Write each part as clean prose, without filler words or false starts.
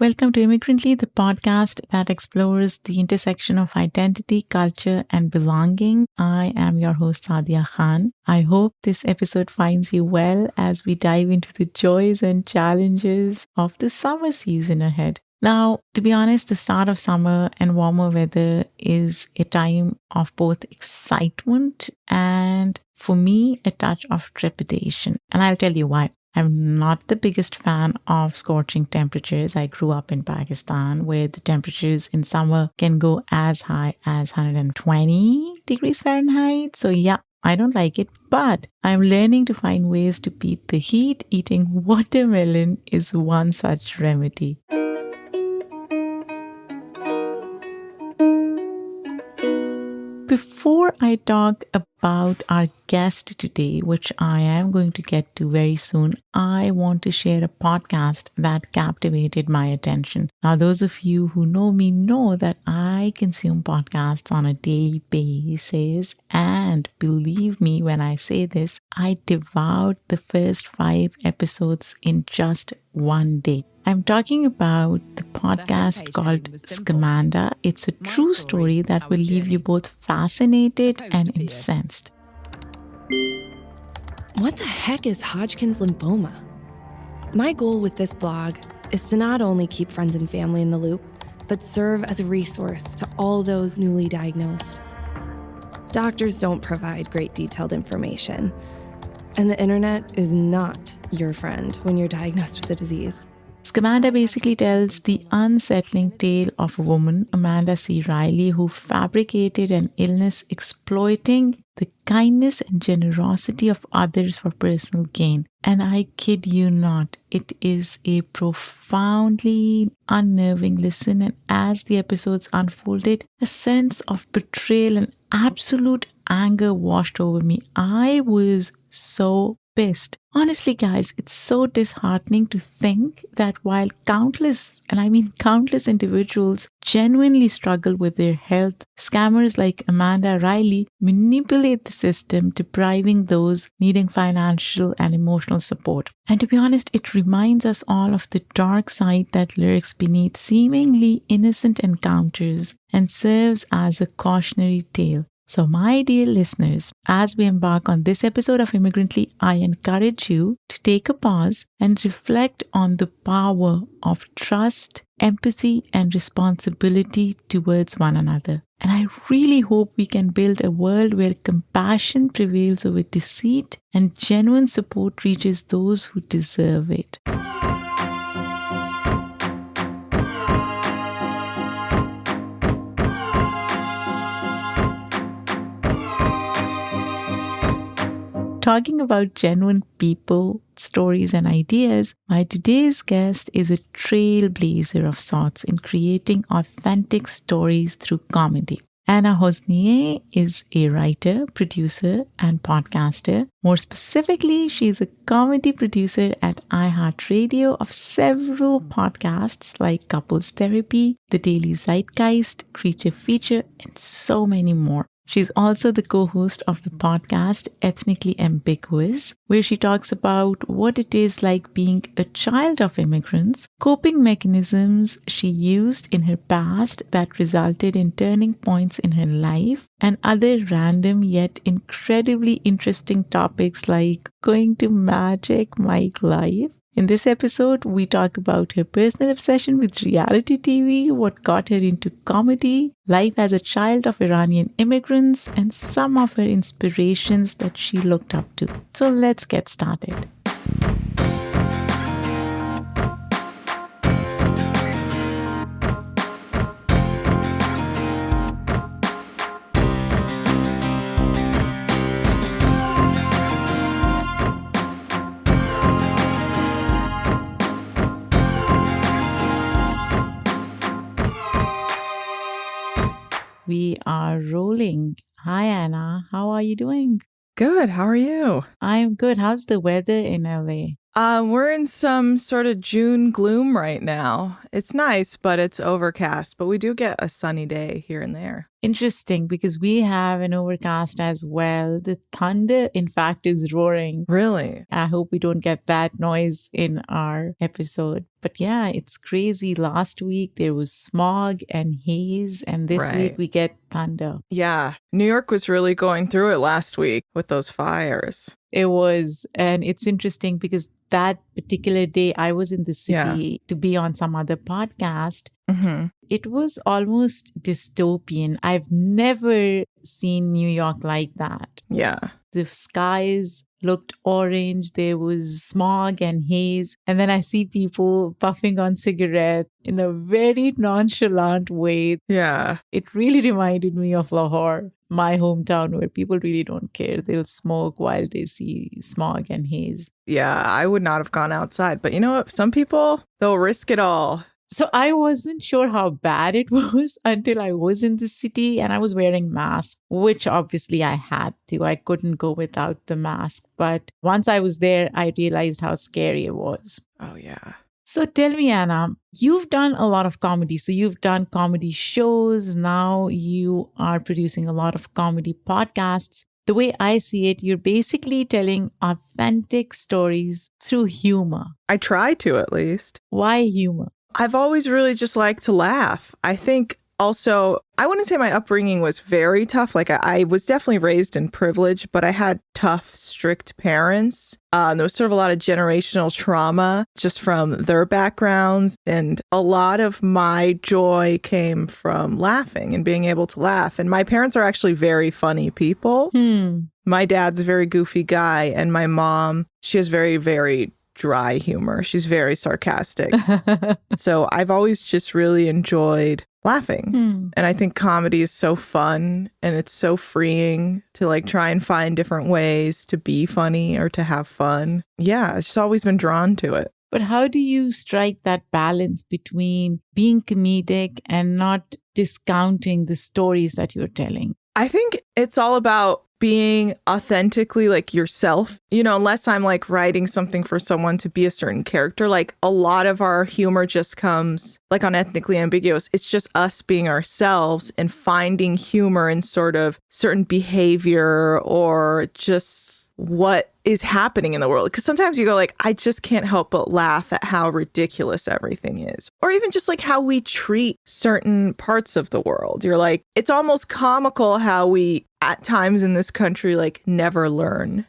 Welcome to Immigrantly, the podcast that explores the intersection of identity, culture, and belonging. I am your host, Sadia Khan. I hope this episode finds you well as we dive into the joys and challenges of the summer season ahead. Now, to be honest, the start of summer and warmer weather is a time of both excitement and, for me, a touch of trepidation. And I'll tell you why. I'm not the biggest fan of scorching temperatures. I grew up in Pakistan where the temperatures in summer can go as high as 120 degrees Fahrenheit. So yeah, I don't like it, but I'm learning to find ways to beat the heat. Eating watermelon is one such remedy. Before I talk about our guest today, which I am going to get to very soon, I want to share a podcast that captivated my attention. Now, those of you who know me know that I consume podcasts on a daily basis. And believe me when I say this, I devoured the first 5 episodes in just one day. I'm talking about the podcast called Scamanda. It's a true story that will leave you both fascinated and incensed. What the heck is Hodgkin's lymphoma? My goal with this blog is to not only keep friends and family in the loop, but serve as a resource to all those newly diagnosed. Doctors don't provide great detailed information, and the internet is not your friend when you're diagnosed with the disease. Scamanda basically tells the unsettling tale of a woman, Amanda C. Riley, who fabricated an illness exploiting the kindness and generosity of others for personal gain. And I kid you not, it is a profoundly unnerving listen. And as the episodes unfolded, a sense of betrayal and absolute anger washed over me. I was so pissed. Honestly, guys, it's so disheartening to think that while countless, and I mean countless individuals genuinely struggle with their health, scammers like Amanda Riley manipulate the system, depriving those needing financial and emotional support. And to be honest, it reminds us all of the dark side that lurks beneath seemingly innocent encounters and serves as a cautionary tale. So my dear listeners, as we embark on this episode of Immigrantly, I encourage you to take a pause and reflect on the power of trust, empathy, and responsibility towards one another. And I really hope we can build a world where compassion prevails over deceit and genuine support reaches those who deserve it. Talking about genuine people, stories, and ideas, my today's guest is a trailblazer of sorts in creating authentic stories through comedy. Anna Hossnieh is a writer, producer, and podcaster. More specifically, she's a comedy producer at iHeartRadio of several podcasts like Couples Therapy, The Daily Zeitgeist, Creature Feature, and so many more. She's also the co-host of the podcast Ethnically Ambiguous, where she talks about what it is like being a child of immigrants, coping mechanisms she used in her past that resulted in turning points in her life, and other random yet incredibly interesting topics like going to Magic Mike Live. In this episode, we talk about her personal obsession with reality TV, what got her into comedy, life as a child of Iranian immigrants, and some of her inspirations that she looked up to. So let's get started. We are rolling. Hi, Anna. How are you doing? Good. How are you? I'm good. How's the weather in LA? We're in some sort of June gloom right now. It's nice, but it's overcast. But we do get a sunny day here and there. interesting because we have an overcast as well. The thunder, in fact, is roaring. Really? I hope we don't get that noise in our episode. But yeah, it's crazy. Last week there was smog and haze, and this Right. week we get thunder. Yeah. New York was really going through it last week with those fires. It was, and it's interesting because that particular day I was in the city to be on some other podcast. Mm-hmm. It was almost dystopian. I've never seen New York like that. Yeah. The skies looked orange. There was smog and haze. And then I see people puffing on cigarettes in a very nonchalant way. Yeah. It really reminded me of Lahore, my hometown, where people really don't care. They'll smoke while they see smog and haze. Yeah. I would not have gone outside. But you know what? Some people, they'll risk it all. So I wasn't sure how bad it was until I was in the city and I was wearing masks, which obviously I had to. I couldn't go without the mask. But once I was there, I realized how scary it was. Oh, yeah. So tell me, Anna, you've done a lot of comedy. So you've done comedy shows. Now you are producing a lot of comedy podcasts. The way I see it, you're basically telling authentic stories through humor. I try to, at least. Why humor? I've always really just liked to laugh. I think also, I wouldn't say my upbringing was very tough. Like I was definitely raised in privilege, but I had tough, strict parents. There was sort of a lot of generational trauma just from their backgrounds. And a lot of my joy came from laughing and being able to laugh. And my parents are actually very funny people. My dad's a very goofy guy. And my mom, she has very, very dry humor. She's very sarcastic. So I've always just really enjoyed laughing. And I think comedy is so fun and it's so freeing to like try and find different ways to be funny or to have fun. Yeah, it's just always been drawn to it. But how do you strike that balance between being comedic and not discounting the stories that you're telling? I think it's all about being authentically like yourself, unless I'm like writing something for someone to be a certain character. Like a lot of our humor just comes like on Ethnically Ambiguous. It's just us being ourselves and finding humor in sort of certain behavior or just what is happening in the world. Because sometimes you go like, I just can't help but laugh at how ridiculous everything is. Or even just like how we treat certain parts of the world. You're like, it's almost comical how we at times in this country like never learn,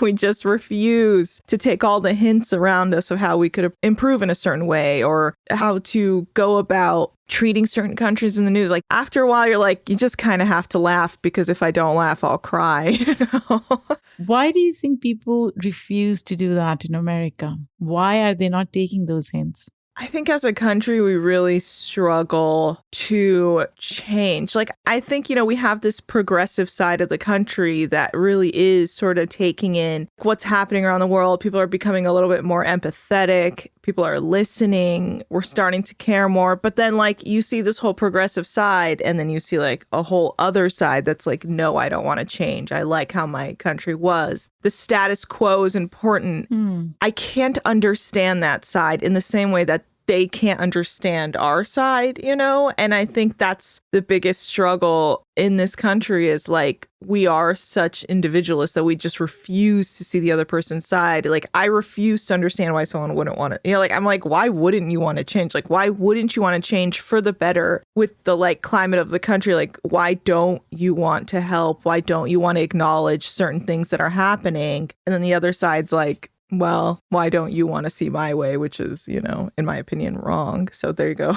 we just refuse to take all the hints around us of how we could improve in a certain way or how to go about treating certain countries in the news. Like after a while, you're like, you just kind of have to laugh because if I don't laugh, I'll cry. Why do you think people refuse to do that in America? Why are they not taking those hints? I think as a country, we really struggle to change. Like, I think, we have this progressive side of the country that really is sort of taking in what's happening around the world. People are becoming a little bit more empathetic. People are listening. We're starting to care more. But then, like, you see this whole progressive side, and then you see, like, a whole other side that's like, no, I don't want to change. I like how my country was. The status quo is important. I can't understand that side in the same way that they can't understand our side, And I think that's the biggest struggle in this country is like, we are such individualists that we just refuse to see the other person's side. Like, I refuse to understand why someone wouldn't want to, I'm like, why wouldn't you want to change? Like, why wouldn't you want to change for the better with the like climate of the country? Like, why don't you want to help? Why don't you want to acknowledge certain things that are happening? And then the other side's like, well, why don't you want to see my way, which is, in my opinion, wrong. So there you go.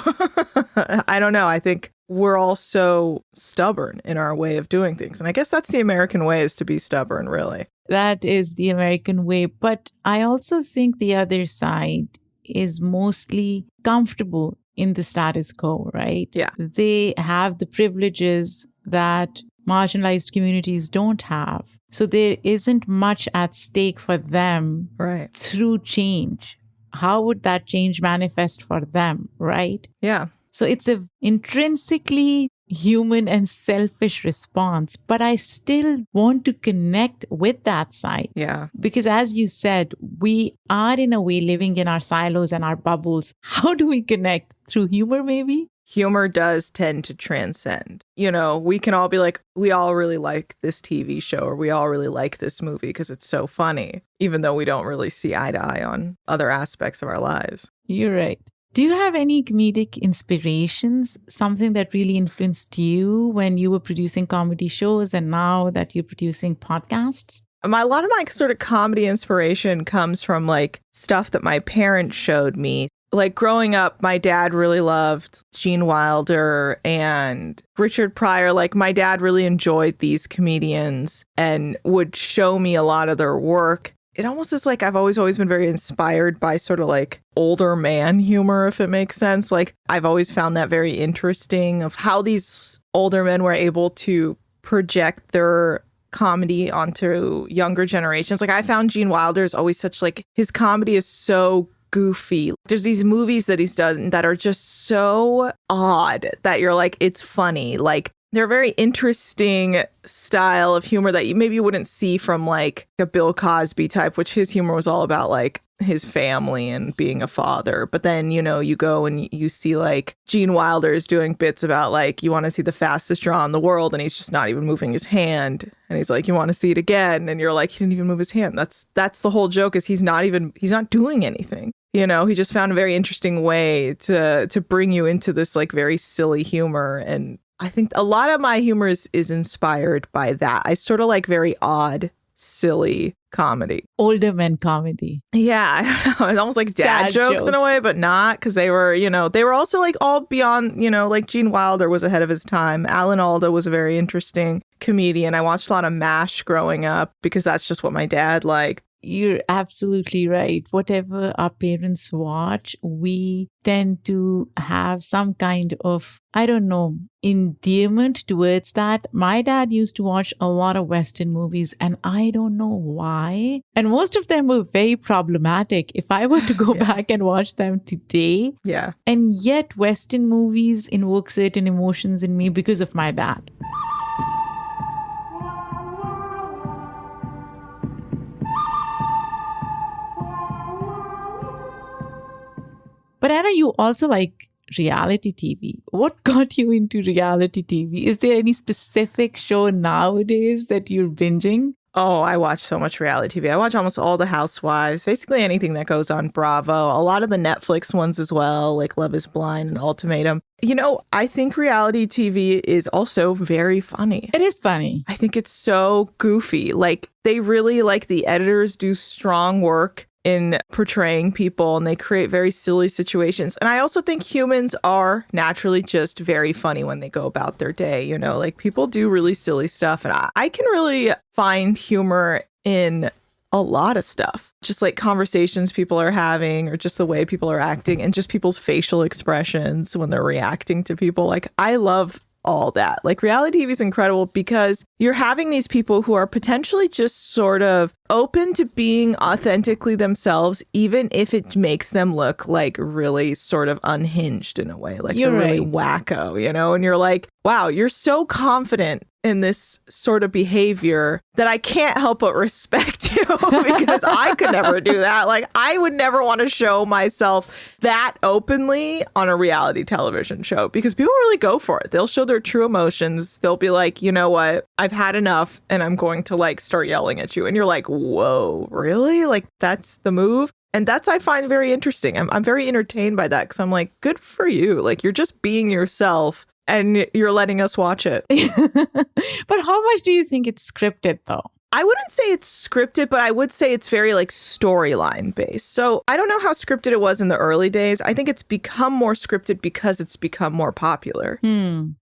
I don't know. I think we're all so stubborn in our way of doing things. And I guess that's the American way, is to be stubborn, really. That is the American way. But I also think the other side is mostly comfortable in the status quo, right? Yeah. They have the privileges that marginalized communities don't have. So there isn't much at stake for them through change. How would that change manifest for them, right? Yeah. So it's a intrinsically human and selfish response, but I still want to connect with that side. Yeah. Because as you said, we are in a way living in our silos and our bubbles. How do we connect? Through humor, maybe? humor does tend to transcend. You know, we can all be like, we all really like this TV show, or we all really like this movie because it's so funny, even though we don't really see eye to eye on other aspects of our lives. You're right. Do you have any comedic inspirations, something that really influenced you when you were producing comedy shows and now that you're producing podcasts? A lot of my sort of comedy inspiration comes from like stuff that my parents showed me. Like growing up, my dad really loved Gene Wilder and Richard Pryor. Like my dad really enjoyed these comedians and would show me a lot of their work. It almost is like I've always been very inspired by sort of like older man humor, if it makes sense. Like I've always found that very interesting of how these older men were able to project their comedy onto younger generations. Like I found Gene Wilder is always such like, his comedy is so goofy. There's these movies that he's done that are just so odd that you're like, it's funny. Like they're a very interesting style of humor that you maybe wouldn't see from like a Bill Cosby type, which his humor was all about like his family and being a father. But then, you know, you go and you see like Gene Wilder is doing bits about like, you want to see the fastest draw in the world, and he's just not even moving his hand. And he's like, you want to see it again? And you're like, he didn't even move his hand. That's the whole joke, is he's not doing anything. You know, he just found a very interesting way to bring you into this like very silly humor. And I think a lot of my humor is inspired by that. I sort of like very odd, silly comedy. Older men comedy. Yeah, I don't know. It's almost like dad jokes in a way, but not, because they were also like all beyond, you know, like Gene Wilder was ahead of his time. Alan Alda was a very interesting comedian. I watched a lot of MASH growing up because that's just what my dad liked. You're absolutely right. Whatever our parents watch, we tend to have some kind of, I don't know, endearment towards that. My dad used to watch a lot of Western movies, and I don't know why. And most of them were very problematic. If I were to go back and watch them today. Yeah. And yet Western movies invoke certain emotions in me because of my dad. But Anna, you also like reality TV. What got you into reality TV? Is there any specific show nowadays that you're binging? Oh, I watch so much reality TV. I watch almost all the Housewives, basically anything that goes on Bravo, a lot of the Netflix ones as well, like Love is Blind and Ultimatum. You know, I think reality TV is also very funny. It is funny. I think it's so goofy. Like they really, like the editors do strong work in portraying people, and they create very silly situations. And I also think humans are naturally just very funny when they go about their day. You know, like people do really silly stuff, and I can really find humor in a lot of stuff. Just like conversations people are having, or just the way people are acting, and just people's facial expressions when they're reacting to people. Like I love all that. Like reality TV is incredible because you're having these people who are potentially just sort of open to being authentically themselves, even if it makes them look like really sort of unhinged in a way, like You're they're really right. wacko, you know? And you're like, wow, you're so confident in this sort of behavior that I can't help but respect you because I could never do that. Like I would never want to show myself that openly on a reality television show because people really go for it. They'll show their true emotions. They'll be like, you know what? I've had enough and I'm going to like start yelling at you. And you're like, whoa, really? Like that's the move? And that's, I find very interesting. I'm very entertained by that because I'm like, good for you. Like you're just being yourself. And you're letting us watch it. But how much do you think it's scripted, though? I wouldn't say it's scripted, but I would say it's very like storyline based. So I don't know how scripted it was in the early days. I think it's become more scripted because it's become more popular.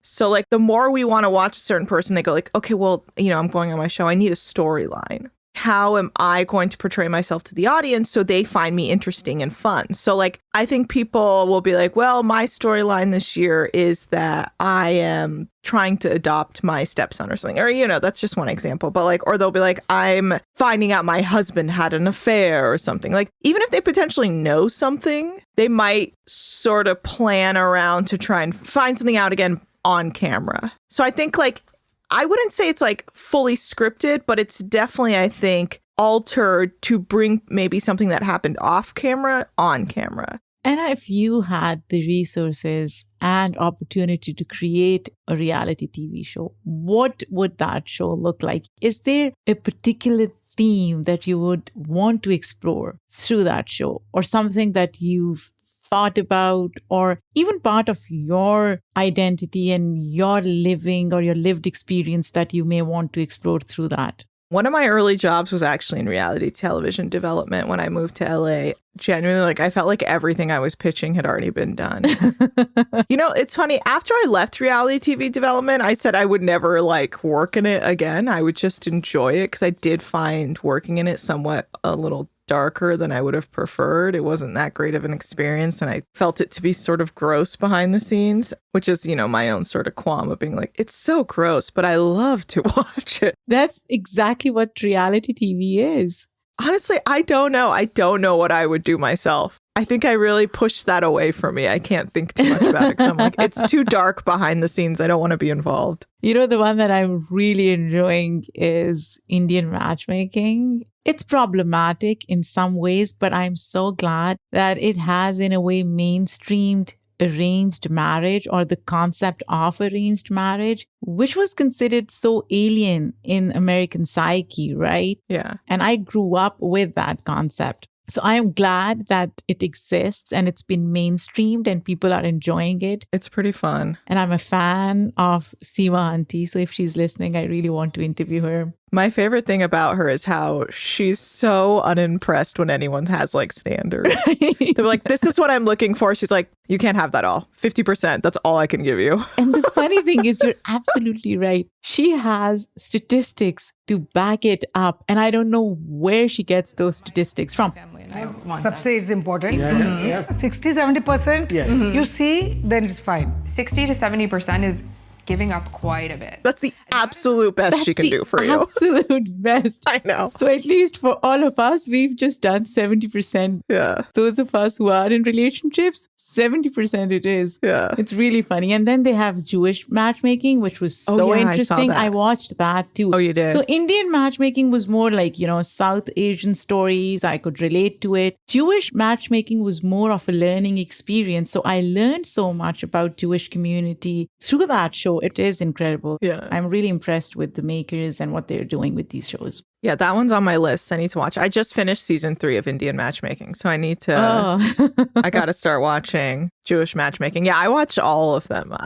So like the more we want to watch a certain person, they go like, okay, well, you know, I'm going on my show. I need a storyline. How am I going to portray myself to the audience so they find me interesting and fun? So like, I think people will be like, well, my storyline this year is that I am trying to adopt my stepson or something. Or, you know, that's just one example. But like, or they'll be like, I'm finding out my husband had an affair or something. Like, even if they potentially know something, they might sort of plan around to try and find something out again on camera. So I think like, I wouldn't say it's like fully scripted, but it's definitely, I think, altered to bring maybe something that happened off camera on camera. And if you had the resources and opportunity to create a reality TV show, what would that show look like? Is there a particular theme that you would want to explore through that show, or something that you've thought about, or even part of your identity and your living or your lived experience that you may want to explore through that? One of my early jobs was actually in reality television development when I moved to LA. Genuinely, like, I felt like everything I was pitching had already been done. It's funny. After I left reality TV development, I said I would never like work in it again. I would just enjoy it because I did find working in it somewhat a little darker than I would have preferred. It wasn't that great of an experience, and I felt it to be sort of gross behind the scenes, which is, my own sort of qualm of being like, it's so gross, but I love to watch it. That's exactly what reality TV is. Honestly, I don't know. I don't know what I would do myself. I think I really pushed that away from me. I can't think too much about it because I'm like, it's too dark behind the scenes. I don't want to be involved. The one that I'm really enjoying is Indian matchmaking. It's problematic in some ways, but I'm so glad that it has, in a way, mainstreamed arranged marriage, or the concept of arranged marriage, which was considered so alien in American psyche, right? Yeah. And I grew up with that concept. So I am glad that it exists and it's been mainstreamed and people are enjoying it. It's pretty fun. And I'm a fan of Sima auntie. So if she's listening, I really want to interview her. My favorite thing about her is how she's so unimpressed when anyone has like standards. They're like, this is what I'm looking for. She's like, you can't have that all. 50%. That's all I can give you. And the funny thing is, you're absolutely right. She has statistics to back it up. And I don't know where she gets those statistics from. Subsidy is important. 60-70%. Yes. You see, then it's fine. 60 to 70% is giving up quite a bit. That's the absolute best she can do for you. Absolute best. I know. So at least for all of us, we've just done 70%. Yeah. Those of us who are in relationships, 70% it is. Yeah. It's really funny. And then they have Jewish matchmaking, which was so interesting. I watched that too. Oh, you did? So Indian matchmaking was more like, South Asian stories. I could relate to it. Jewish matchmaking was more of a learning experience. So I learned so much about Jewish community through that show. It is incredible. Yeah. I'm really impressed with the makers and what they're doing with these shows. Yeah, that one's on my list. I need to watch. I just finished season 3 of Indian Matchmaking, so I need to. I got to start watching Jewish Matchmaking. Yeah, I watch all of them.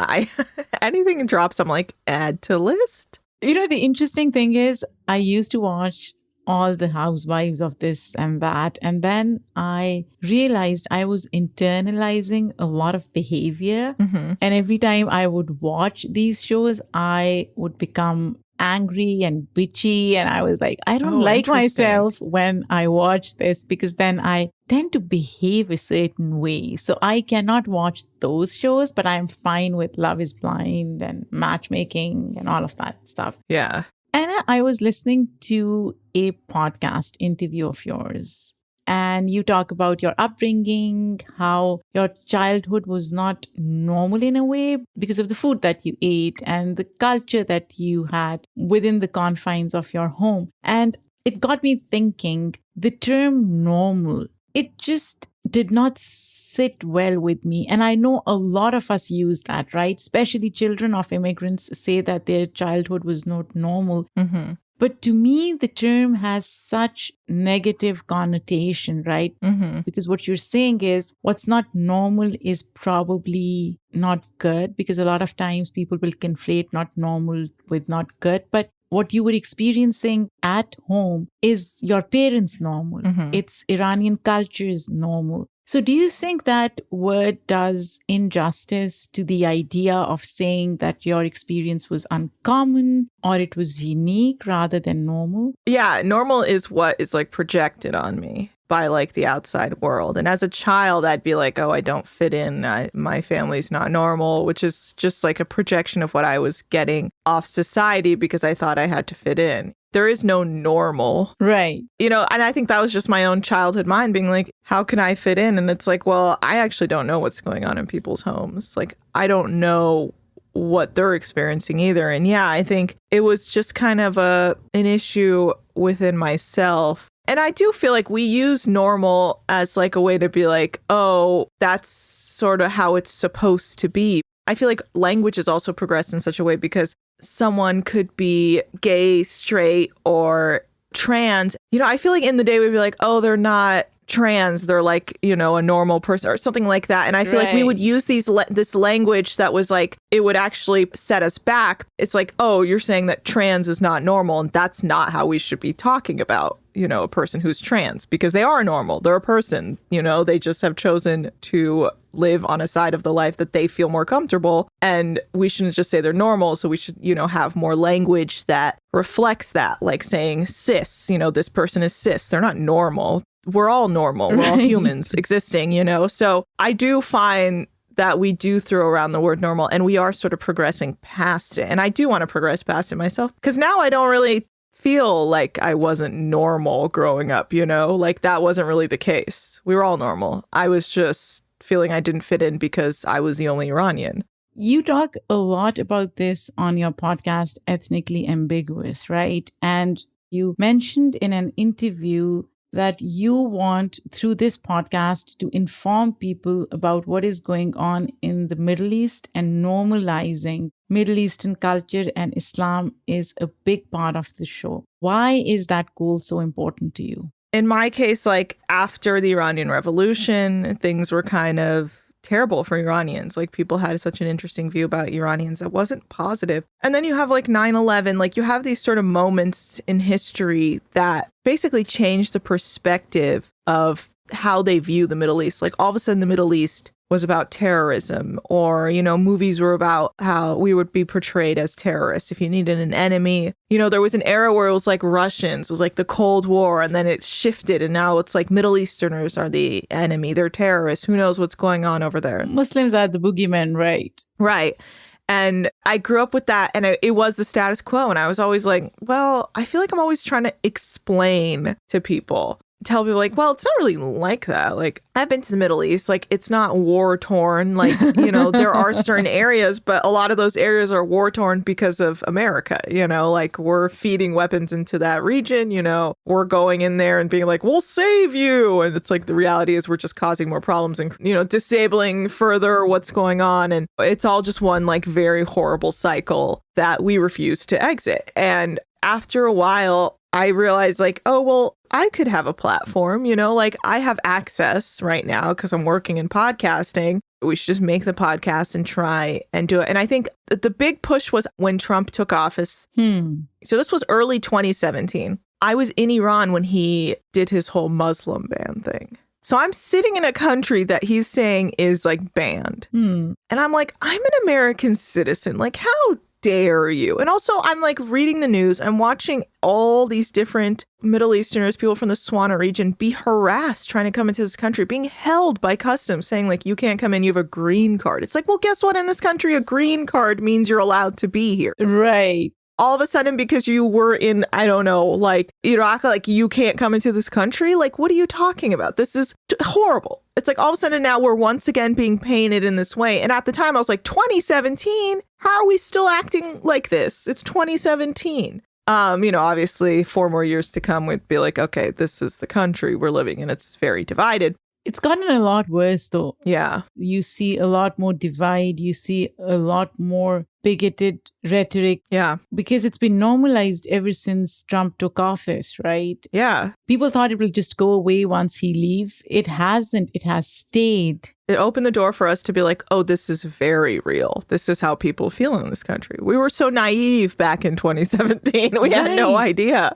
Anything drops, I'm like, add to list. The interesting thing is, I used to watch all the housewives of this and that, and then I realized I was internalizing a lot of behavior. Mm-hmm. And every time I would watch these shows, I would become angry and bitchy, and I was like, I don't like myself when I watch this, because then I tend to behave a certain way. So I cannot watch those shows, but I'm fine with Love is Blind and Matchmaking and all of that stuff. Yeah. Anna, I was listening to a podcast interview of yours, and you talk about your upbringing, how your childhood was not normal in a way because of the food that you ate and the culture that you had within the confines of your home. And it got me thinking, the term normal, it just did not sit well with me. And I know a lot of us use that, right? Especially children of immigrants say that their childhood was not normal. Mm-hmm. But to me, the term has such negative connotation, right? Mm-hmm. Because what you're saying is what's not normal is probably not good, because a lot of times people will conflate not normal with not good. But what you were experiencing at home is your parents' normal. Mm-hmm. It's Iranian culture's normal. So do you think that word does injustice to the idea of saying that your experience was uncommon or it was unique rather than normal? Yeah, normal is what is like projected on me by like the outside world. And as a child, I'd be like, oh, I don't fit in. My family's not normal, which is just like a projection of what I was getting off society because I thought I had to fit in. There is no normal. Right. And I think that was just my own childhood mind being like, how can I fit in? And it's like, well, I actually don't know what's going on in people's homes. Like, I don't know what they're experiencing either. And yeah, I think it was just kind of an issue within myself And I do feel like we use normal as like a way to be like, oh, that's sort of how it's supposed to be. I feel like language has also progressed in such a way because someone could be gay, straight, or trans. You know, I feel like in the day we'd be like, oh, they're not trans, they're like, you know, a normal person or something like that. And I feel like we would use this language that was like, it would actually set us back. It's like, oh, you're saying that trans is not normal, and that's not how we should be talking about, you know, a person who's trans, because they are normal. They're a person, you know, they just have chosen to live on a side of the life that they feel more comfortable. And we shouldn't just say they're normal. So we should, you know, have more language that reflects that, like saying cis, you know, this person is cis. They're not normal. We're all normal. We're all humans existing, you know? So I do find that we do throw around the word normal, and we are sort of progressing past it. And I do want to progress past it myself, because now I don't really feel like I wasn't normal growing up, you know? Like that wasn't really the case. We were all normal. I was just feeling I didn't fit in because I was the only Iranian. You talk a lot about this on your podcast, Ethnically Ambiguous, right? And you mentioned in an interview that you want, through this podcast, to inform people about what is going on in the Middle East, and normalizing Middle Eastern culture and Islam is a big part of the show. Why is that goal so important to you? In my case, like after the Iranian Revolution, things were kind of terrible for Iranians. Like people had such an interesting view about Iranians that wasn't positive. And then you have like 9/11, like you have these sort of moments in history that basically change the perspective of how they view the Middle East. Like all of a sudden the Middle East was about terrorism, or, you know, movies were about how we would be portrayed as terrorists if you needed an enemy. You know, there was an era where it was like Russians, it was like the Cold War, and then it shifted, and now it's like Middle Easterners are the enemy, they're terrorists, who knows what's going on over there. Muslims are the boogeymen, right? Right. And I grew up with that, and it was the status quo, and I was always like, well, I feel like I'm always trying to explain to people, tell people like, well, it's not really like that. Like, I've been to the Middle East, like it's not war torn. Like, you know, there are certain areas, but a lot of those areas are war torn because of America, you know, like we're feeding weapons into that region, you know, we're going in there and being like, we'll save you. And it's like, the reality is we're just causing more problems and, you know, disabling further what's going on. And it's all just one like very horrible cycle that we refuse to exit. And after a while, I realized like, oh, well, I could have a platform, you know, like I have access right now because I'm working in podcasting. We should just make the podcast and try and do it. And I think the big push was when Trump took office. So this was early 2017. I was in Iran when he did his whole Muslim ban thing. So I'm sitting in a country that he's saying is like banned. And I'm like, I'm an American citizen. Like, how dare you? And also I'm like reading the news, I'm watching all these different Middle Easterners, people from the Swana region, be harassed trying to come into this country, being held by customs, saying like, you can't come in, you have a green card. It's like, well, guess what? In this country, a green card means you're allowed to be here. Right. All of a sudden, because you were in, I don't know, like Iraq, like you can't come into this country. Like, what are you talking about? This is horrible. It's like all of a sudden now we're once again being painted in this way. And at the time I was like, 2017, how are we still acting like this? It's 2017. You know, obviously 4 more years to come, we'd be like, okay, this is the country we're living in. It's very divided. It's gotten a lot worse, though. Yeah. You see a lot more divide. You see a lot more bigoted rhetoric. Yeah. Because it's been normalized ever since Trump took office, right? Yeah. People thought it will just go away once he leaves. It hasn't. It has stayed. It opened the door for us to be like, oh, this is very real. This is how people feel in this country. We were so naive back in 2017. We had no idea.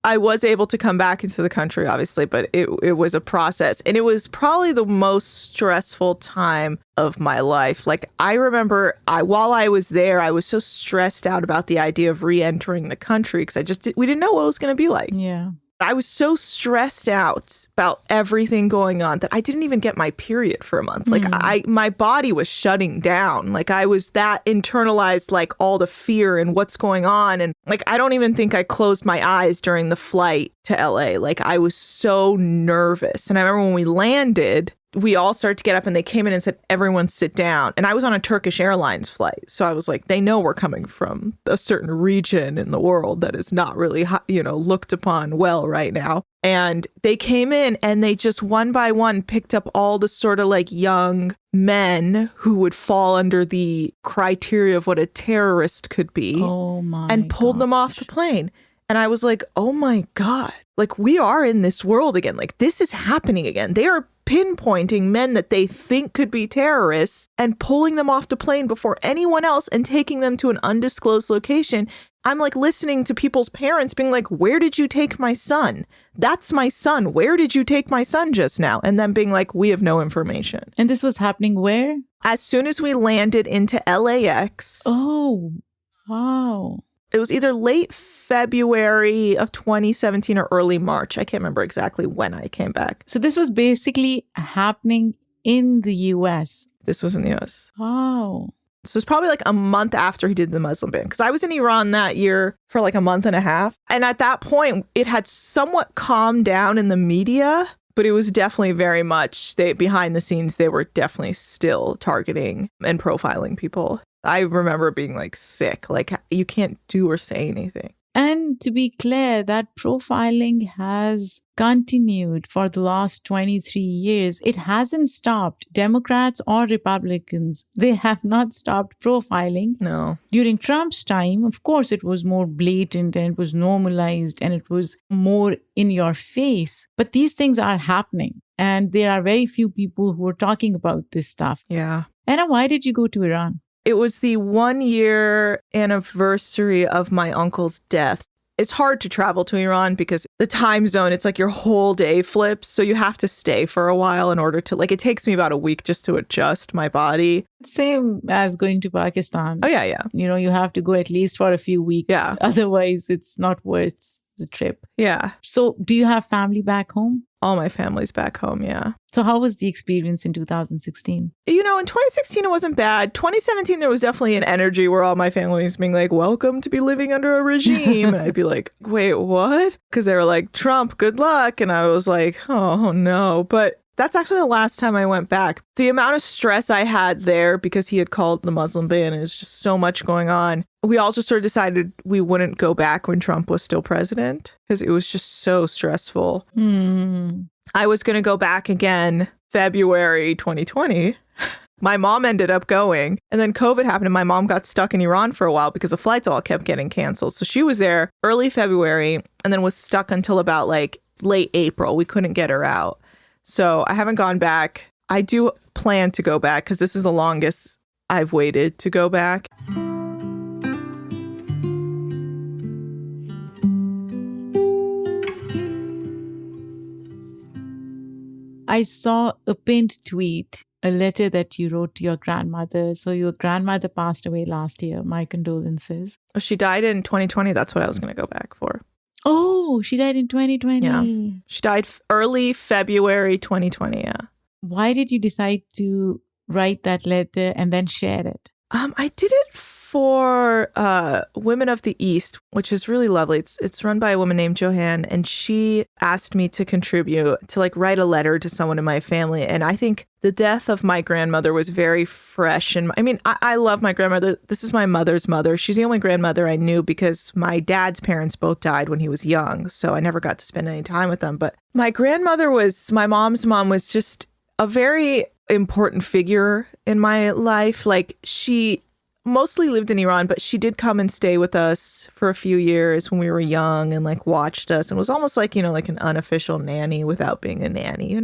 I was able to come back into the country, obviously, but it was a process. And it was probably the most stressful time of my life. Like, I remember while I was there, I was so stressed out about the idea of re-entering the country because we didn't know what it was going to be like. Yeah. I was so stressed out about everything going on that I didn't even get my period for a month. Like my body was shutting down. Like I was that internalized, like all the fear and what's going on. And like, I don't even think I closed my eyes during the flight to LA. Like I was so nervous. And I remember when we landed, we all started to get up and they came in and said, everyone sit down. And I was on a Turkish Airlines flight. So I was like, they know we're coming from a certain region in the world that is not really, looked upon well right now. And they came in and they just one by one picked up all the sort of like young men who would fall under the criteria of what a terrorist could be. Oh my and pulled them off the plane. And I was like, oh my God, like we are in this world again. Like this is happening again. They are pinpointing men that they think could be terrorists and pulling them off the plane before anyone else and taking them to an undisclosed location. I'm like listening to people's parents being like, where did you take my son? That's my son. Where did you take my son just now? And then being like, we have no information. And this was happening where? As soon as we landed into LAX. Oh, wow. It was either late February of 2017 or early March. I can't remember exactly when I came back. So this was basically happening in the US. This was in the US. Wow. So it's probably like a month after he did the Muslim ban, because I was in Iran that year for like a month and a half. And at that point, it had somewhat calmed down in the media, but it was definitely very much behind the scenes. They were definitely still targeting and profiling people. I remember being like sick, like you can't do or say anything. And to be clear, that profiling has continued for the last 23 years. It hasn't stopped. Democrats or Republicans, they have not stopped profiling. No. During Trump's time, of course, it was more blatant and it was normalized and it was more in your face. But these things are happening. And there are very few people who are talking about this stuff. Yeah. Anna, why did you go to Iran? It was the 1-year anniversary of my uncle's death. It's hard to travel to Iran because the time zone, it's like your whole day flips. So you have to stay for a while in order to, like, it takes me about a week just to adjust my body. Same as going to Pakistan. Oh, yeah. You have to go at least for a few weeks. Yeah. Otherwise, it's not worth the trip. Yeah. So do you have family back home? All my family's back home, yeah. So how was the experience in 2016? In 2016, it wasn't bad. 2017, there was definitely an energy where all my family was being like, welcome to be living under a regime. And I'd be like, wait, what? Because they were like, Trump, good luck. And I was like, oh, no. But that's actually the last time I went back. The amount of stress I had there because he had called the Muslim ban, and there's just so much going on. We all just sort of decided we wouldn't go back when Trump was still president because it was just so stressful. I was going to go back again February 2020. My mom ended up going, and then COVID happened and my mom got stuck in Iran for a while because the flights all kept getting canceled. So she was there early February and then was stuck until about like late April. We couldn't get her out. So I haven't gone back. I do plan to go back because this is the longest I've waited to go back. I saw a pinned tweet, a letter that you wrote to your grandmother. So your grandmother passed away last year. My condolences. She died in 2020. That's what I was going to go back for. Oh, she died in 2020. Yeah. She died early February 2020, yeah. Why did you decide to write that letter and then share it? I did it for Women of the East, which is really lovely. It's run by a woman named Johanne, and she asked me to contribute, to like write a letter to someone in my family. And I think the death of my grandmother was very fresh. And I love my grandmother. This is my mother's mother. She's the only grandmother I knew because my dad's parents both died when he was young. So I never got to spend any time with them. But my mom's mom was just a very important figure in my life. Like, she mostly lived in Iran, but she did come and stay with us for a few years when we were young and like watched us and was almost like, like an unofficial nanny without being a nanny,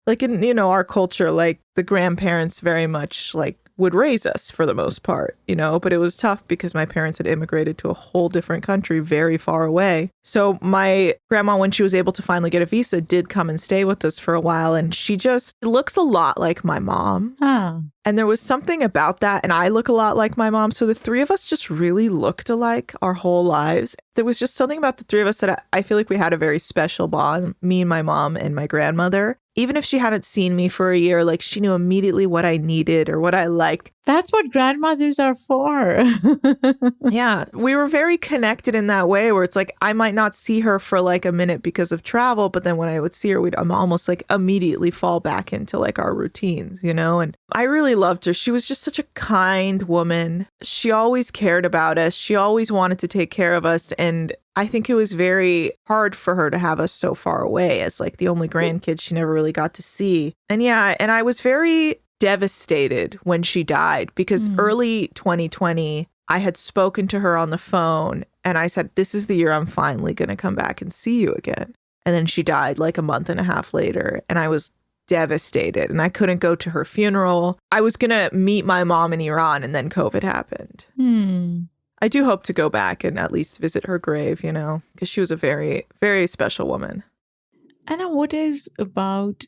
Like in, our culture, like the grandparents very much like would raise us for the most part, but it was tough because my parents had immigrated to a whole different country very far away. So my grandma, when she was able to finally get a visa, did come and stay with us for a while. And she just looks a lot like my mom. Ah. And there was something about that. And I look a lot like my mom. So the three of us just really looked alike our whole lives. There was just something about the three of us that I feel like we had a very special bond, me and my mom and my grandmother. even if she hadn't seen me for a year, like she knew immediately what I needed or what I liked. That's what grandmothers are for. Yeah, we were very connected in that way where it's like I might not see her for like a minute because of travel, but then when I would see her, we'd almost like immediately fall back into like our routines, you know? And I really loved her. She was just such a kind woman. She always cared about us. She always wanted to take care of us. And I think it was very hard for her to have us so far away as like the only grandkids she never really got to see. And yeah, and I was very devastated when she died because early 2020, I had spoken to her on the phone and I said, this is the year I'm finally going to come back and see you again. And then she died like a month and a half later. And I was devastated and I couldn't go to her funeral. I was going to meet my mom in Iran and then COVID happened. I do hope to go back and at least visit her grave, you know, because she was a very, very special woman. Anna, what is about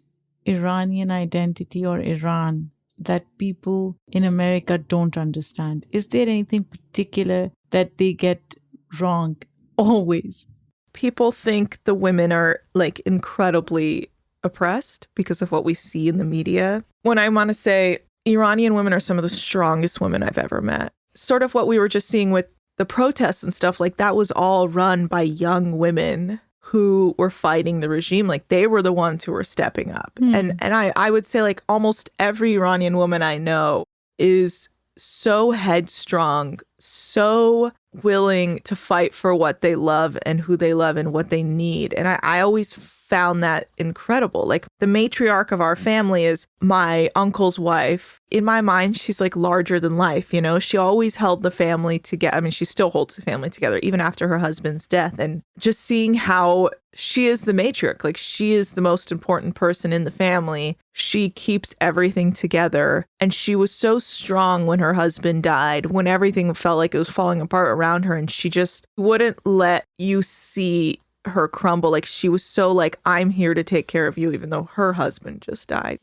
Iranian identity or Iran that people in America don't understand? Is there anything particular that they get wrong always? People think the women are like incredibly oppressed because of what we see in the media. When I want to say Iranian women are some of the strongest women I've ever met. Sort of what we were just seeing with the protests and stuff, like that was all run by young women who were fighting the regime. Like they were the ones who were stepping up. And I would say like almost every Iranian woman I know is so headstrong, so willing to fight for what they love and who they love and what they need. And I always found that incredible. Like the matriarch of our family is my uncle's wife. In my mind, she's like larger than life, you know? She always held the family together. I mean, she still holds the family together, even after her husband's death. And just seeing how she is the matriarch, like she is the most important person in the family. She keeps everything together. And she was so strong when her husband died, when everything felt like it was falling apart around her. And she just wouldn't let you see her crumble. Like she was so like, I'm here to take care of you, even though her husband just died.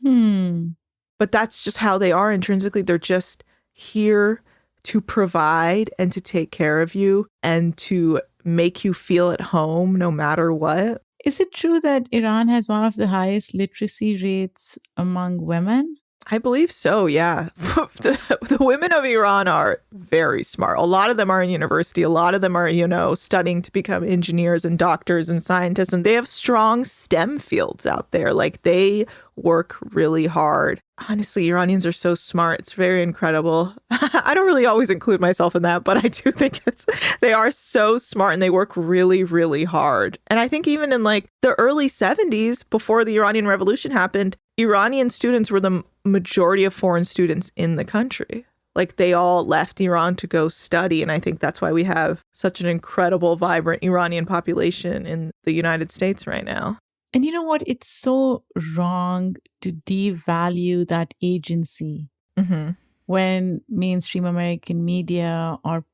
But that's just how they are intrinsically. They're just here to provide and to take care of you and to make you feel at home no matter what. Is it true that Iran has one of the highest literacy rates among women? I believe so, yeah. The women of Iran are very smart. A lot of them are in university. A lot of them are, you know, studying to become engineers and doctors and scientists. And they have strong STEM fields out there. Like they work really hard. Honestly, Iranians are so smart. It's very incredible. I don't really always include myself in that, but I do think they are so smart and they work really, really hard. And I think even in like the early 70s, before the Iranian Revolution happened, Iranian students were the majority of foreign students in the country. Like they all left Iran to go study. And I think that's why we have such an incredible, vibrant Iranian population in the United States right now. And you know what? It's so wrong to devalue that agency. When mainstream American media or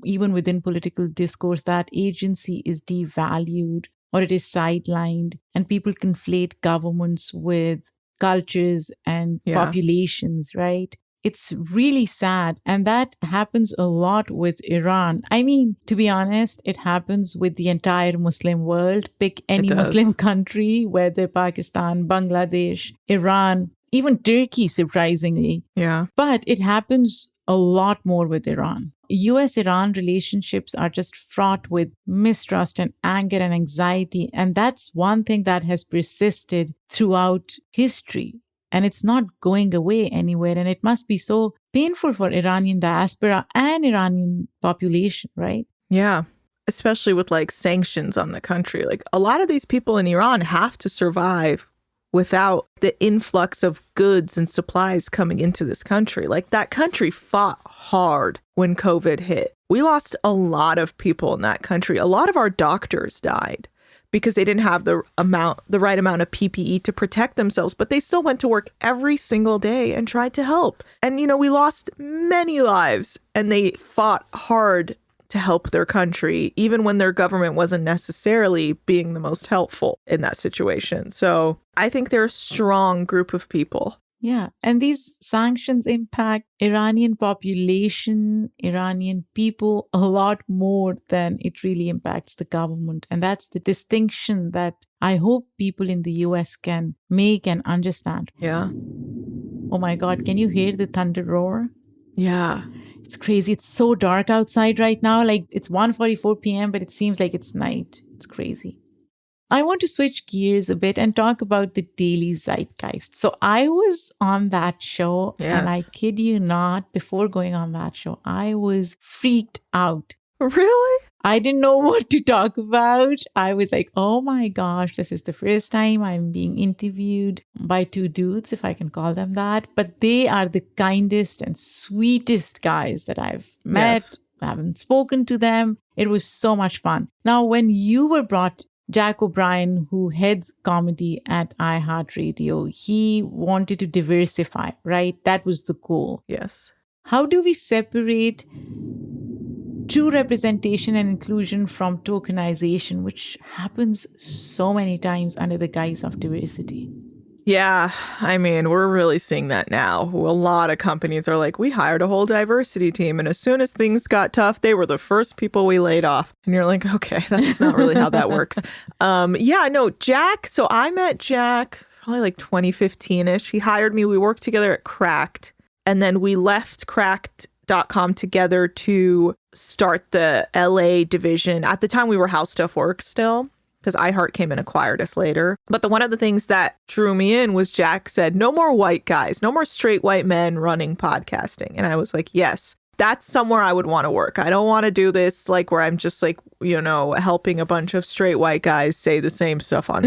even within political discourse, that agency is devalued or it is sidelined, and people conflate governments with cultures and populations, right? It's really sad. And that happens a lot with Iran. I mean, to be honest, it happens with the entire Muslim world. Pick any Muslim country, whether Pakistan, Bangladesh, Iran, even Turkey, surprisingly. Yeah. But it happens a lot more with Iran. US-Iran relationships are just fraught with mistrust and anger and anxiety. And that's one thing that has persisted throughout history. And it's not going away anywhere. And it must be so painful for Iranian diaspora and Iranian population, right? Yeah. Especially with like sanctions on the country. Like a lot of these people in Iran have to survive without the influx of goods and supplies coming into this country. Like that country fought hard when COVID hit. We lost a lot of people in that country. A lot of our doctors died because they didn't have the right amount of PPE to protect themselves, but they still went to work every single day and tried to help. And, you know, we lost many lives and they fought hard to help their country, even when their government wasn't necessarily being the most helpful in that situation. So I think they're a strong group of people. Yeah. And these sanctions impact Iranian population, Iranian people a lot more than it really impacts the government. And that's the distinction that I hope people in the US can make and understand. Yeah. Oh my God, can you hear the thunder roar? Yeah. It's crazy. It's so dark outside right now. Like it's 1:44 p.m., but it seems like it's night. It's crazy. I want to switch gears a bit and talk about the Daily Zeitgeist. So I was on that show, and I Yes. kid you not, before going on that show, I was freaked out. Really? I didn't know what to talk about. I was like, oh my gosh, this is the first time I'm being interviewed by two dudes, if I can call them that. But they are the kindest and sweetest guys that I've met. Yes. I haven't spoken to them. It was so much fun. Now, when you were brought, Jack O'Brien, who heads comedy at iHeartRadio, he wanted to diversify, right? That was the goal. Yes. How do we separate true representation and inclusion from tokenization, which happens so many times under the guise of diversity? Yeah, I mean, we're really seeing that now. A lot of companies are like, we hired a whole diversity team. And as soon as things got tough, they were the first people we laid off. And you're like, okay, that's not really how that works. Yeah, no, Jack. So I met Jack probably like 2015-ish. He hired me. We worked together at Cracked. And then we left Cracked.com together to start the LA division. At the time, we were How Stuff Works still, because iHeart came and acquired us later. But one of the things that drew me in was Jack said, no more white guys, no more straight white men running podcasting. And I was like, yes, that's somewhere I would want to work. I don't want to do this like where I'm just like, you know, helping a bunch of straight white guys say the same stuff on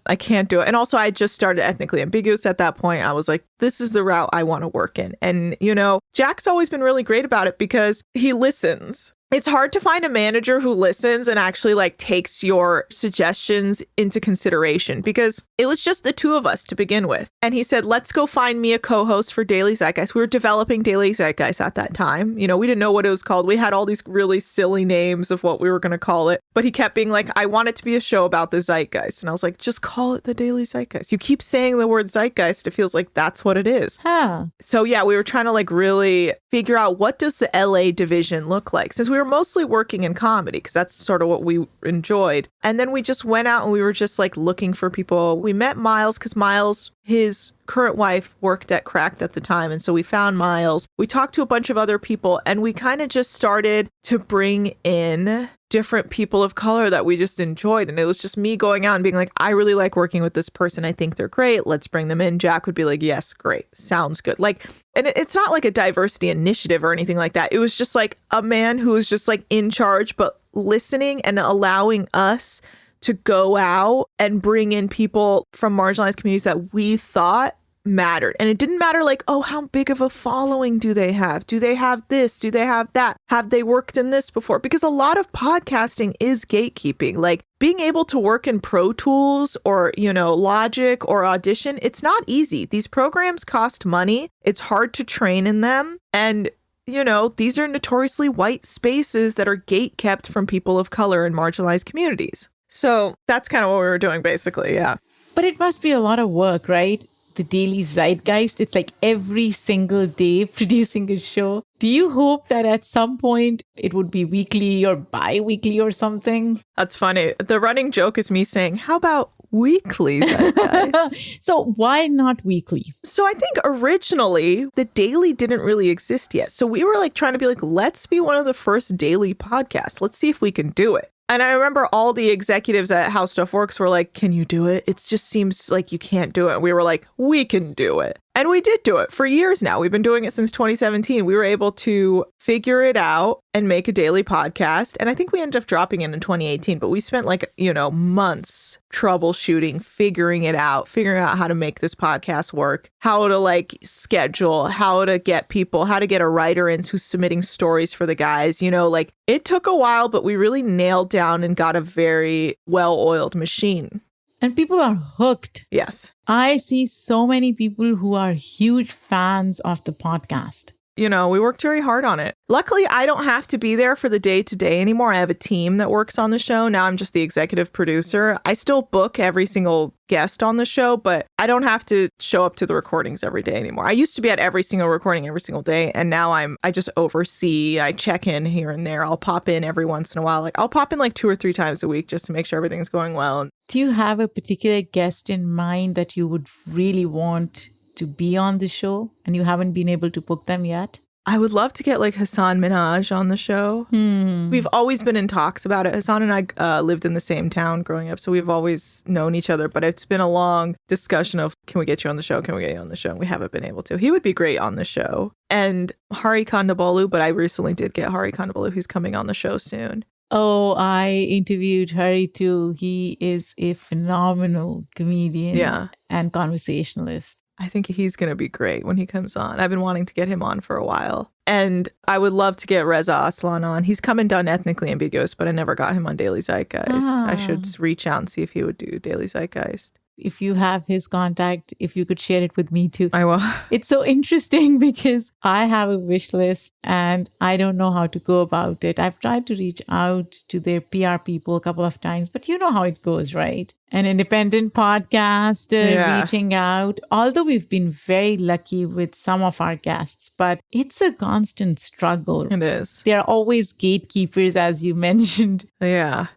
I can't do it. And also I just started Ethnically Ambiguous at that point. I was like, this is the route I want to work in. And, you know, Jack's always been really great about it because he listens. It's hard to find a manager who listens and actually like takes your suggestions into consideration because it was just the two of us to begin with. And he said, let's go find me a co-host for Daily Zeitgeist. We were developing Daily Zeitgeist at that time. You know, we didn't know what it was called. We had all these really silly names of what we were going to call it. But he kept being like, I want it to be a show about the zeitgeist. And I was like, just call it the Daily Zeitgeist. You keep saying the word zeitgeist. It feels like that's what it is. Huh. So yeah, we were trying to like really figure out what does the LA division look like? Since we were mostly working in comedy, because that's sort of what we enjoyed. And then we just went out and we were just like looking for people. We met Miles because Miles, his current wife, worked at Cracked at the time. And so we found Miles. We talked to a bunch of other people and we kind of just started to bring in different people of color that we just enjoyed. And it was just me going out and being like, I really like working with this person. I think they're great. Let's bring them in. Jack would be like, yes, great. Sounds good. Like, and it's not like a diversity initiative or anything like that. It was just like a man who was just like in charge, but listening and allowing us to go out and bring in people from marginalized communities that we thought mattered. And it didn't matter like, oh, how big of a following do they have? Do they have this? Do they have that? Have they worked in this before? Because a lot of podcasting is gatekeeping. Like being able to work in Pro Tools or, you know, Logic or Audition, it's not easy. These programs cost money. It's hard to train in them. And you know, these are notoriously white spaces that are gate kept from people of color and marginalized communities. So that's kind of what we were doing, basically. Yeah. But it must be a lot of work, right? The Daily Zeitgeist, it's like every single day producing a show. Do you hope that at some point it would be weekly or bi-weekly or something? That's funny. The running joke is me saying, how about weekly Zeitgeist? So why not weekly? So I think originally the daily didn't really exist yet. So we were like trying to be like, let's be one of the first daily podcasts. Let's see if we can do it. And I remember all the executives at How Stuff Works were like, can you do it? It just seems like you can't do it. And we were like, we can do it. And we did do it for years now. We've been doing it since 2017. We were able to figure it out and make a daily podcast. And I think we ended up dropping it in 2018. But we spent like, you know, months troubleshooting, figuring out how to make this podcast work, how to like schedule, how to get people, how to get a writer in who's submitting stories for the guys. You know, like it took a while, but we really nailed down and got a very well-oiled machine. And people are hooked. Yes. I see so many people who are huge fans of the podcast. You know, we worked very hard on it. Luckily, I don't have to be there for the day-to-day anymore. I have a team that works on the show. Now I'm just the executive producer. I still book every single guest on the show, but I don't have to show up to the recordings every day anymore. I used to be at every single recording every single day, and now I just oversee. I check in here and there. I'll pop in every once in a while. Like I'll pop in like 2 or 3 times a week just to make sure everything's going well. Do you have a particular guest in mind that you would really want to be on the show and you haven't been able to book them yet? I would love to get like Hassan Minhaj on the show. We've always been in talks about it. Hassan and I lived in the same town growing up, so we've always known each other, but it's been a long discussion of, can we get you on the show? Can we get you on the show? And we haven't been able to. He would be great on the show. And Hari Kondabolu, but I recently did get Hari Kondabolu. He's coming on the show soon. Oh, I interviewed Hari too. He is a phenomenal comedian and conversationalist. I think he's going to be great when he comes on. I've been wanting to get him on for a while. And I would love to get Reza Aslan on. He's come and done Ethnically Ambiguous, but I never got him on Daily Zeitgeist. I should reach out and see if he would do Daily Zeitgeist. If you have his contact, if you could share it with me too. I will. It's so interesting because I have a wish list and I don't know how to go about it. I've tried to reach out to their PR people a couple of times, but you know how it goes, right? An independent podcaster reaching out. Although we've been very lucky with some of our guests, but it's a constant struggle. It is. There are always gatekeepers, as you mentioned. Yeah.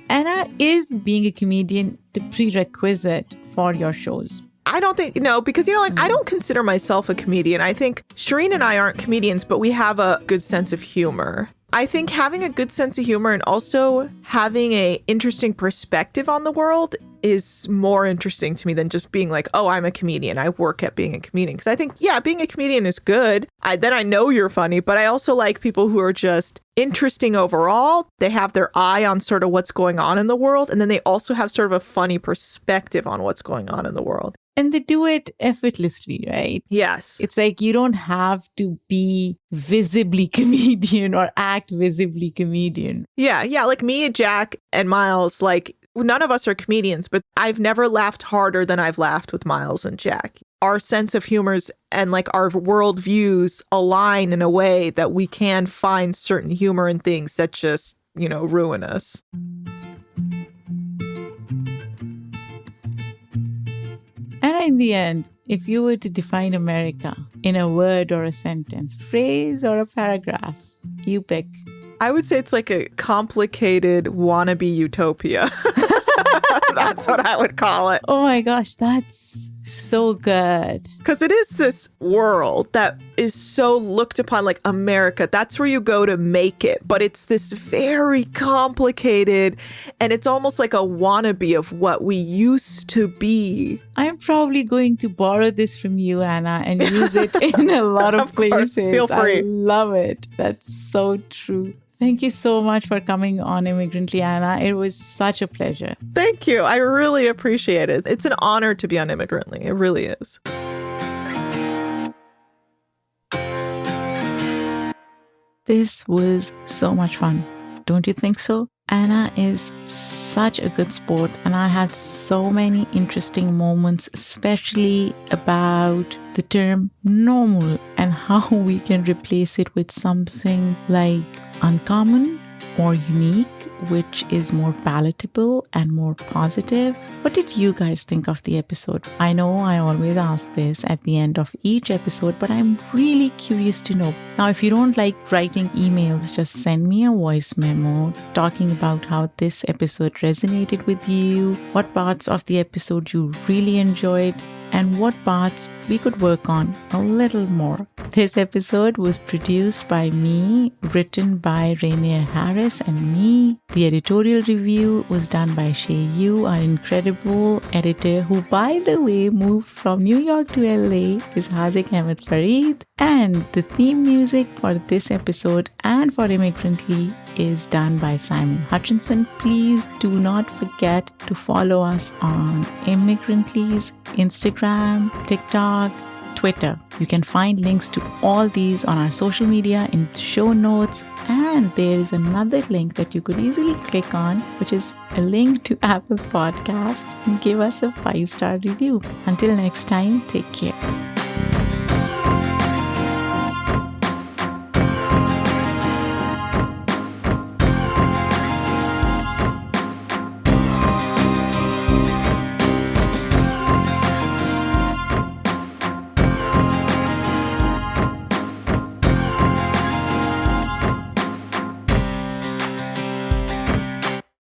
Anna, is being a comedian the prerequisite for your shows? I don't think, no, because, I don't consider myself a comedian. I think Shireen and I aren't comedians, but we have a good sense of humor. I think having a good sense of humor and also having an interesting perspective on the world is more interesting to me than just being like, oh, I'm a comedian. I work at being a comedian. Because I think, being a comedian is good. Then I know you're funny, but I also like people who are just interesting overall. They have their eye on sort of what's going on in the world. And then they also have sort of a funny perspective on what's going on in the world. And they do it effortlessly, right? Yes. It's like you don't have to be visibly comedian or act visibly comedian. Yeah. Like me, Jack, and Miles, like none of us are comedians, but I've never laughed harder than I've laughed with Miles and Jack. Our sense of humors and like our worldviews align in a way that we can find certain humor in things that just, ruin us. And in the end, if you were to define America in a word or a sentence, phrase or a paragraph, you pick. I would say it's like a complicated wannabe utopia. That's what I would call it. Oh my gosh, that's so good. Because it is this world that is so looked upon, like America. That's where you go to make it. But it's this very complicated, and it's almost like a wannabe of what we used to be. I'm probably going to borrow this from you, Anna, and use it in a lot of places. Feel free. I love it. That's so true. Thank you so much for coming on Immigrantly, Anna. It was such a pleasure. Thank you. I really appreciate it. It's an honor to be on Immigrantly. It really is. This was so much fun. Don't you think so? Anna is such a good sport, and I had so many interesting moments, especially about the term normal and how we can replace it with something like uncommon or unique, which is more palatable and more positive. What did you guys think of the episode? I know I always ask this at the end of each episode, but I'm really curious to know. Now, if you don't like writing emails, just send me a voice memo talking about how this episode resonated with you, what parts of the episode you really enjoyed, and what parts we could work on a little more. This episode was produced by me, written by Ernio Harris and me. The editorial review was done by Shay Yu, our incredible editor, who, by the way, moved from New York to LA, is Hazik Ahmed Farid. And the theme music for this episode and for Immigrantly is done by Simon Hutchinson. Please do not forget to follow us on Immigrantly's Instagram, TikTok, Twitter. You can find links to all these on our social media in show notes. And there is another link that you could easily click on, which is a link to Apple Podcasts, and give us a 5-star review. Until next time, take care.